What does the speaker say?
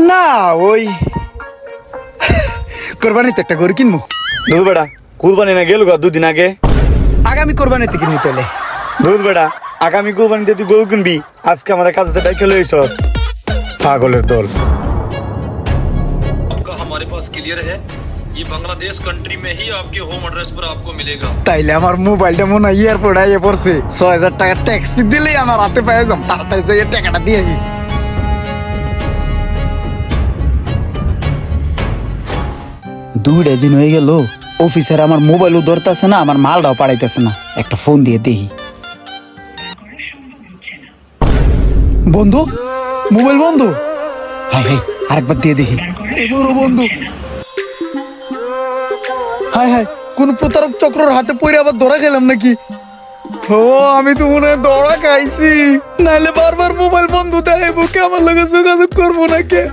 না ওই কোরবানিতে একটা গরু কিনবো। দুধ বেটা কুরবানি না গেল দুদিন আগে। আগামী কোরবানিতে কিনবি তাহলে। দুধ বেটা আগামী কুরবানিতে তুই গরু কিনবি, আজকে আমাদের কাছে ডাইকে লইছ পাগলের দল। आपका हमारे पास क्लियर है, ये बांग्लादेश कंट्री में ही आपके होम एड्रेस पर आपको मिलेगा। তাইলে আমার মোবাইলটা মনে হয় এয়ারপোর্ট আইয়ে পড়ছে। ৬,০০০ টাকা ট্যাক্স ফি দিলেই আমার হাতে পেয়ে যাম। তাড়াতাড়ি যাই টাকাটা দিয়ে আসি। দুইটা দিন হয়ে গেল, অফিসার আমার মোবাইলও ধরতেছে না, আমার মালটাও পাঠাইতেছে না। একটা ফোন দিয়ে দেখি। বন্ধু, মোবাইল বন্ধু। হাই হাই, আরেকবার দিয়ে দেখি। এবারও বন্ধু। হাই হাই, কোন প্রতারক চক্রের হাতে পড়ে আবার ধরা খেলাম নাকি? ও আমি তো মনে হয় ধরা খাইছি। নাহলে বারবার মোবাইল বন্ধু দেয়, বুকে আমার লগে যোগাযোগ করবো নাকি?